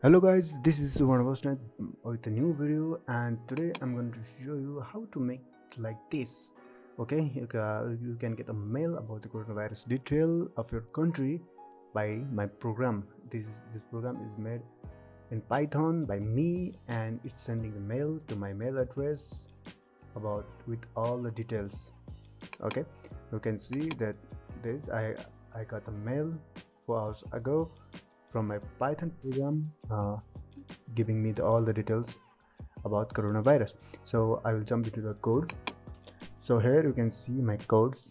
Hello guys, this is Subarna Basnet with a new video, and today I'm going to show you how to make like this. Okay, you can get a mail about the coronavirus detail of your country by my program. This program is made in Python by me, and it's sending a mail to my mail address about with all the details. Okay, you can see that this I got a mail 4 hours ago from my Python program giving me all the details about coronavirus. So I will jump into the code. So here you can see my codes.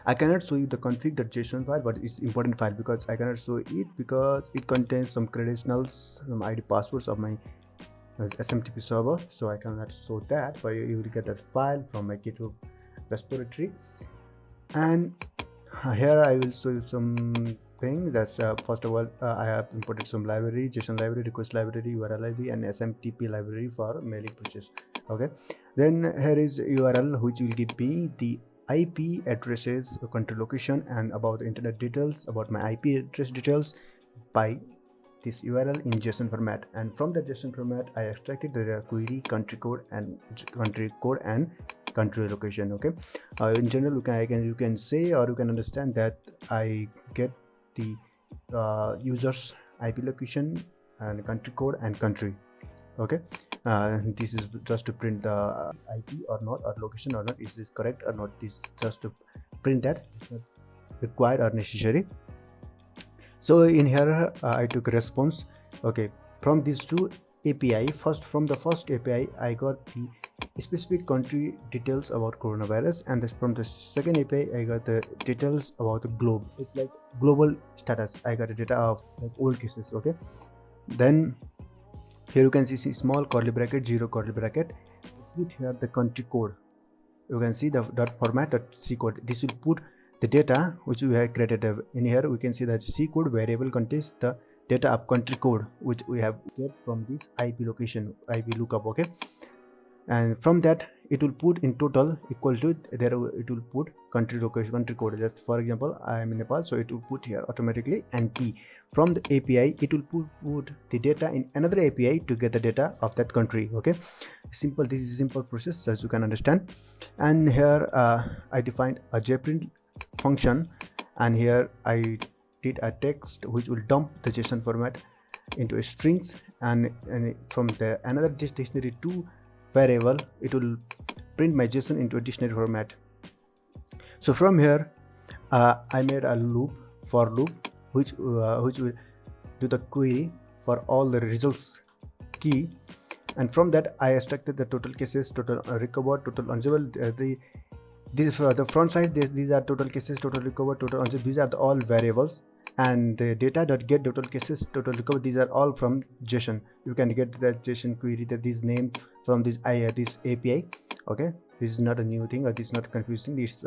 I cannot show you the config.json file, but it's important file because I cannot show it because it contains some credentials, some ID passwords of my SMTP server. So I cannot show that, but you will get that file from my GitHub repository. And here I will show you some thing. That's first of all, I have imported some library, JSON library, request library, URL library, and SMTP library for mailing process. Okay, then here is URL which will give me the IP addresses, country location, and about the internet details, about my IP address details by this URL in JSON format. And from the JSON format, I extracted the query, country code, and country location. Okay, in general, you can say, or you can understand that I get the user's IP location and country code and country. Okay, this is just to print the IP or not, or location or not, is this correct or not. This just to print that, it's not required or necessary. So in here I took response. Okay, from these two API, from the first API I got the specific country details about coronavirus, and from the second API I got the details about the globe. It's like global status. I got the data of like old cases. Okay, then here you can see small curly bracket, zero curly bracket. Put here the country code. You can see the .format.c code. This will put the data which we have created. In here we can see that C code variable contains the data of country code which we have get from this IP location, IP lookup. Okay, and from that it will put in total equal to there. It will put country location, country code. Just for example, I am in Nepal, so it will put here automatically, and P from the API it will put the data in another API to get the data of that country. Okay, simple. This is a simple process, as you can understand. And here I defined a jprint function, and here I did a text which will dump the JSON format into a strings, and from the another dictionary to variable it will print my JSON into a dictionary format. So from here I made a for loop which will do the query for all the results key, and from that I extracted the total cases, total recovered, total unstable. The front side, these are total cases, total recovered, total unstable. These are all variables, and the data.get total cases, total recovered, these are all from JSON. You can get that JSON query, that this name from this API. Okay, this is not a new thing, or this is not confusing. It's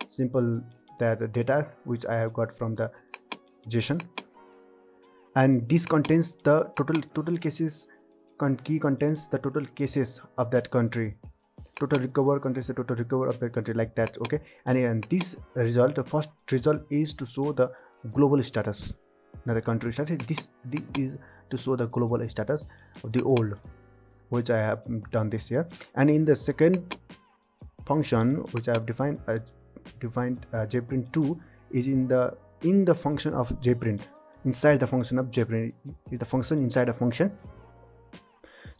simple, that data which I have got from the JSON, and this contains the total cases. Key contains the total cases of that country. Total recover contains the total recover of that country, like that. Okay, and this result, the first result is to show the global status, not the country status. This is to show the global status of the old, which I have done this here. And in the second function which I have defined, jprint2 is in the function of jprint, inside the function of jprint, the function inside a function.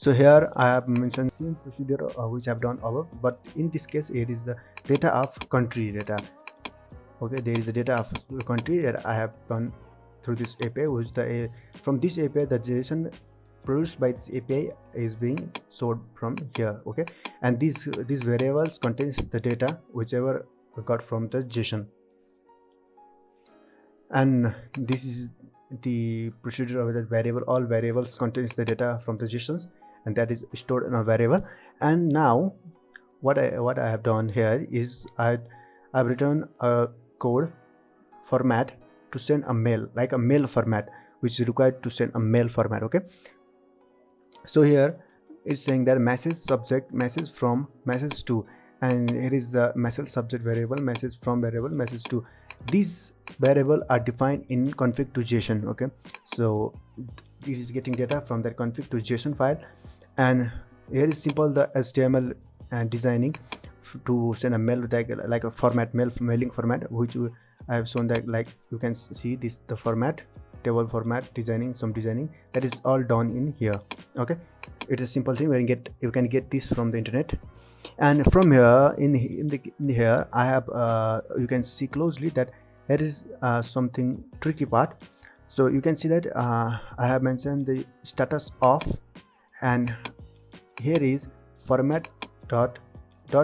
So here I have mentioned same procedure which I have done above, but in this case here is the data of country data. Okay, there is the data of the country that I have done through this API, which from this API the JSON produced by this API is being stored from here. Okay, and these variables contains the data whichever got from the JSON, and this is the procedure of the variable. All variables contains the data from the JSONs, and that is stored in a variable. And now what I have done here is I've written a code format to send a mail, like a mail format, which is required to send a mail format. Okay, so here it's saying that message subject, message from, message to, and here is the message subject variable, message from variable, message to. These variable are defined in config to JSON. Okay, so it is getting data from that config to JSON file. And here is simple the HTML and designing to send a mail like a format, mailing format, which I have shown that, like you can see this, the format, table format, designing, some designing, that is all done in here. Okay, it's a simple thing. You can get this from the internet. And from here in here I have you can see closely that there is something tricky part. So you can see that I have mentioned the status of, and here is format dot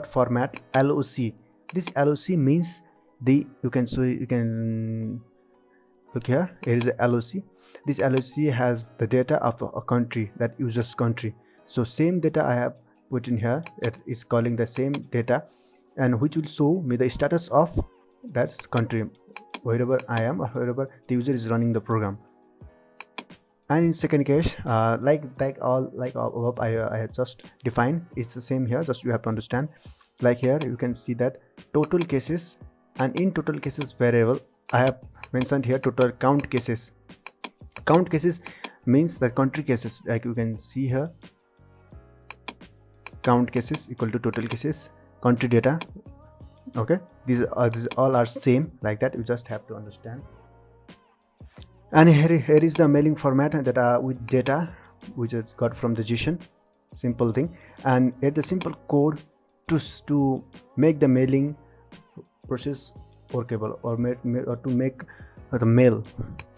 format LOC. This LOC means the, you can look here, here is a LOC. This LOC has the data of a country, that user's country. So same data I have put in here, it is calling the same data, and which will show me the status of that country wherever I am or wherever the user is running the program. And in second case, like all above I have just defined, it's the same here, just you have to understand. Like here you can see that total cases, and in total cases variable I have mentioned here total count cases. Count cases means the country cases, like you can see here, count cases equal to total cases, country data. Okay, these all are same, like that you just have to understand. And here is the mailing format that with data which is got from the JSON, simple thing. And here the simple code to make the mailing process workable, or to make the mail.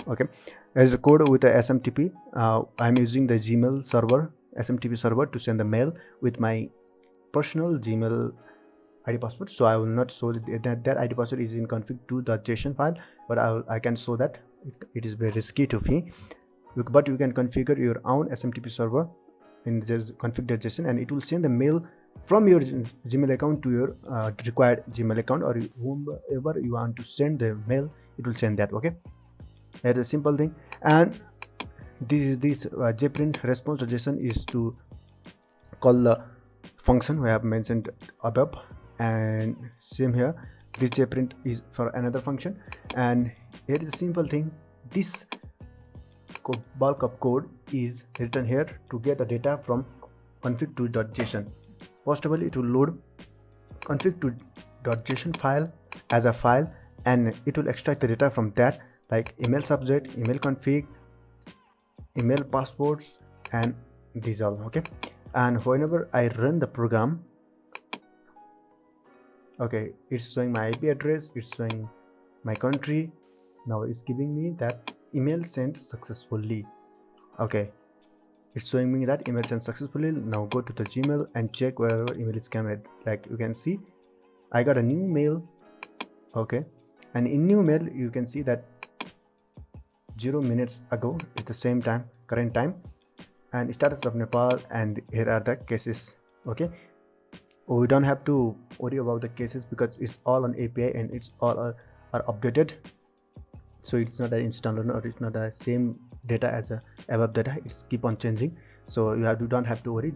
Okay, there is a code with a SMTP. I'm using the Gmail server, SMTP server, to send the mail with my personal Gmail ID password. So I will not show that ID password is in config2.json file, but I can show that. It is very risky to me, but you can configure your own SMTP server in just config.json, and it will send the mail from your Gmail account to your required Gmail account, or whomever you want to send the mail, it will send that. Okay, that's a simple thing. And this jprint response.json is to call the function we have mentioned above, and same here, this jprint is for another function. And here is a simple thing, this bulk of code is written here to get the data from config2.json. First of all, it will load config2.json file as a file, and it will extract the data from that, like email subject, email config, email passwords, and these all. Okay, and whenever I run the program, okay, it's showing my IP address, it's showing my country. Now it's giving me that email sent successfully. Okay, it's showing me that email sent successfully. Now go to the Gmail and check wherever email is coming. Like you can see, I got a new mail. Okay, and in new mail you can see that 0 minutes ago, it's the same time, current time, and status of Nepal, and here are the cases. Okay, we don't have to worry about the cases because it's all on API, and it's all are updated. So it's not an installer, or it's not the same data as a above data, it's keep on changing. So you don't have to worry.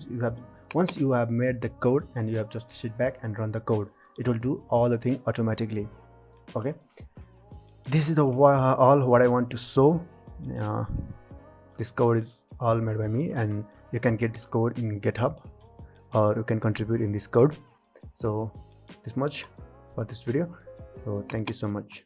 Once you have made the code, and you have just sit back and run the code, it will do all the thing automatically. Okay, this is all what I want to show. This code is all made by me, and you can get this code in GitHub, or you can contribute in this code. So this much for this video. So thank you so much.